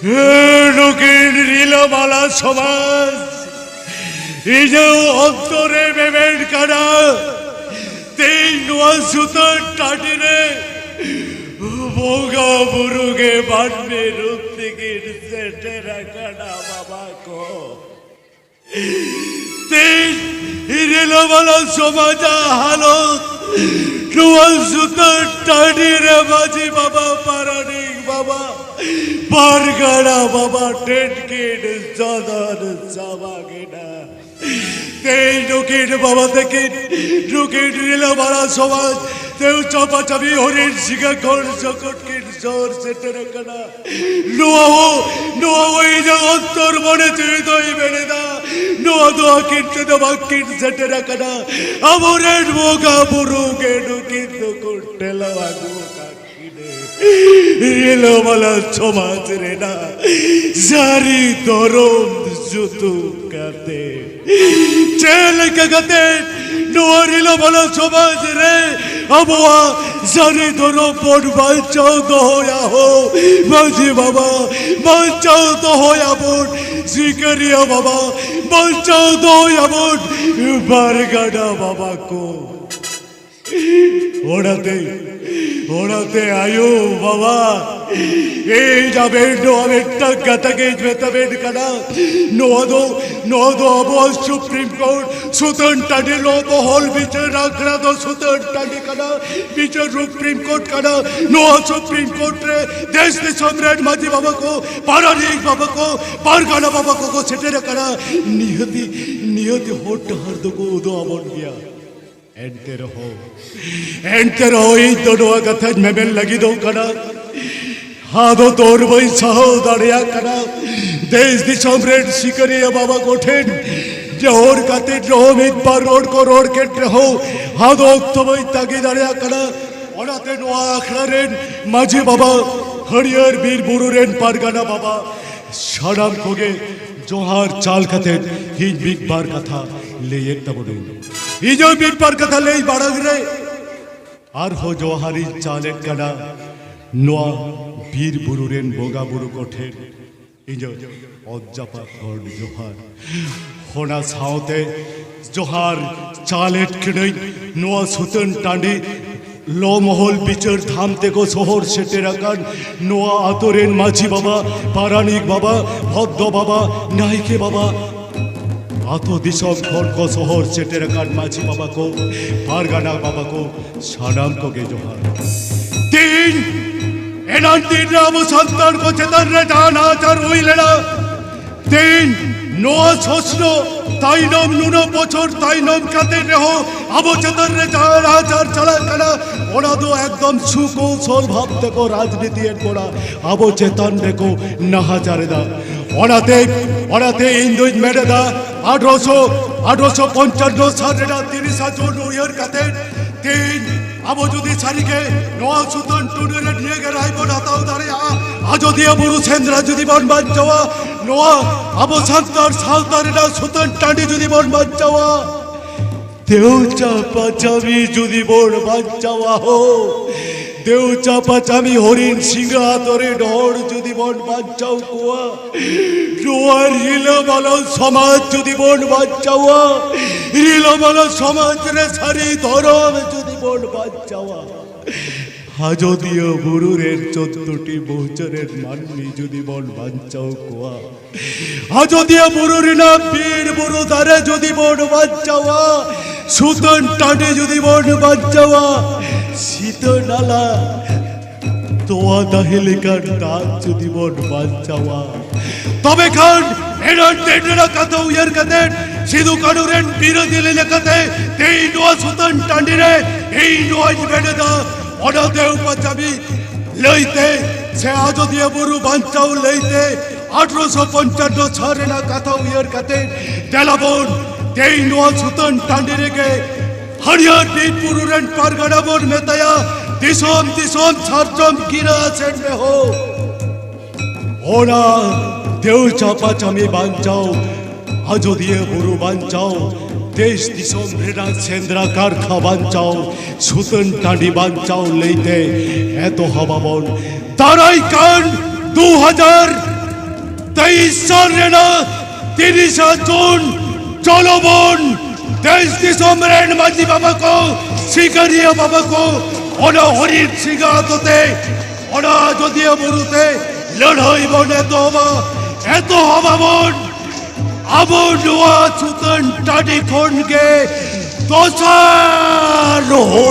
লোকের নীলমালা সমাজ এই যে অন্তরে বেবের কানা তেই নোয়া সুতোর টাটিরে বোগা বুরুগে বানবে রূপ থেকে সেটে রাখানা বাবা কো তেই নীলমালা সমাজ হালত নোয়া সুতোর টাটিরে বাজি বাবা পারানিক বাবা পারগাড়া বাবা টেটকিট জাদার জাবাগেনা তেই নুকিট বাবা থেকে নুকিট নীলমালা সমাজ তেও চাপা চাবি হরিণ শিখা ঘর জগৎকিট জোর সেটে রাখানা নোয়া ওই যে অন্তর মনে হৃদয় বেড়ে না নোয়া দোয়া কিনতে দেওয়া কিট সেটে রাখানা আমরের বোগা বুরুগে নুকিট নুকুট টেলাওয়া গোকা নীলমালা সমাজ রে না জারি দরম জুতু কাতে চেল কাতে নোয়া নীলমালা সমাজ রে আবুয়া জারি দরম পর বাঁচাও দহয়া হো মাঝি বাবা বাঁচাও দহয়া বোন জিকারিয়া বাবা বাঁচাও দহয়া বোন বারগাডা বাবা কো ওড়াতে আয়ো বাবা এই যাবে নোয়াবেরটা গাতাকে বেতাবের কানা নোয়াদো আবহাওয়া সুপ্রিম কোর্ট সুতন টানে বহল বিচার রাখরা দো সুতন টানে কানা বিচার সুপ্রিম কোর্ট কানা নোয়া সুপ্রিম কোর্ট রে দেশ দে সম্রাট মাঝি বাবা কো পারানিক বাবা কো পারগানা বাবা কো সেটে কানা নিহতি হোট হার দো को दो अबन गया एंटे रहो ये दोनों कथा में लगी दो कना हादो तोर वही सहो दरिया कना देश दी सम्राट शिकरिया बाबा कोठेन जोर कते रहो मित पर रोड के रहो हादो तो वही तागी दरिया कना ओनाते नोआ अखरारेन माझी बाबा हरियर वीर बुरुरेन पारगाना बाबा शानाम कोगे जोहार चाल कते ही बिग बार कथा ले एक तबड़े इजो बिग बार कथा ले बाड़ग रे आर हो जोहारी चाले कना नोआ वीर बुरुरेन बोगा बुरु कोठे इजो अज्जापा गड़ जोहार होना साउते जोहार चालेट खिड़ई नोआ सुतन टांडी लो महल बिचर थामते को शहर सेटे राखान नोआ आतरेन माझी बाबा पारानिक बाबा भद्र बाबा नायके बाबा आतो दिसम घर को शहर सेटे राखान माझी बाबा को पारगाना बाबा को सानाम को गे जोहार तीन एनान तीन राम संतान को चेतन रे जाना चार हुई लेना तीन नोआ सोचनो ताइनम नुनो बचर ताइनम काते रहो अब चेतन रे जाना चार चला कना ओना दो एकदम सुकौशल भाबते को राजनीति एन कोड़ा अब चेतन रे को नहा चारेदा ओनाते इंदुज मेरेदा 1855 सालेरा 30 जून उयर काते तीन अब যদি সারিকে নোয়া সুতন টুডুরে নিয়ে গে রাইবো নাতাও দাঁড়িয়া আজো দিয়ে বুড়ু সেন্দ্রা যদি বন বাজ যাওয়া নোয়া আবো সান্তার সালতারেরা সুতন টান্ডি যদি বন বাজ যাওয়া দেউ চাপা চাবি যদি বন বাজ যাওয়া হো দেউ চাপা চাবি হরিণ সিংহা তরে ঢোর যদি বন বাজ যাও কোয়া নোয়ার নীলমালা সমাজ যদি বন বাজ যাওয়া নীলমালা সমাজ রে সারি ধরম যদি বন বাজ যাওয়া হাজো দিয়ে বুরুরের 14টি বছরের মানবি যদি বন বাঁচাও কোয়া হাজো দিয়ে বুরুর না বীর বুরু দারে যদি বন বাঁচাওয়া সুতন টানে যদি বন বাঁচাওয়া শীত নালা তোয়া দাহিলিকার দাঁত যদি বন বাঁচাওয়া তবে খান এনার তেডরা কথা উয়ার কাতে সিধু কানুরেন বিরোধী লেখাতে এই নোয়া সুতন টান্ডিরে এই নোয়াজ বেড়েদা অনাদেও পাচাবি লইতে সে আজো দিয়ে বুরু বাঞ্চাও লইতে 1855 ছাড়েনা কথা উয়ার কাতে তেলাবন এই নোয়া সুতন টান্ডিরে গে হরিয়ার বীর বুরুরেন পারগানা বন মেতায়া দিশম ছাড়চম গিরা আছেন রে হো ওনা দেউ চাপা চামি বাঞ্চাও আজো দিয়ে বুরু বাঞ্চাও देश दिसोम रेडा सेंद्रा कारखा बांचाओ सुतन टांडी बांचाओ लेते है तो हवाबन ताराई कान 2000 23 রেনা 30 জুন चलो बोन देश दिसम रेन माजी बाबा को शिकारिया बाबा को ओना हरिर सिगातोते ओना जदिया बुरुते लड़ाई बने तोबा एतो हवा बोन अबो नुआ चुतन टाडी खोन के दोसार हो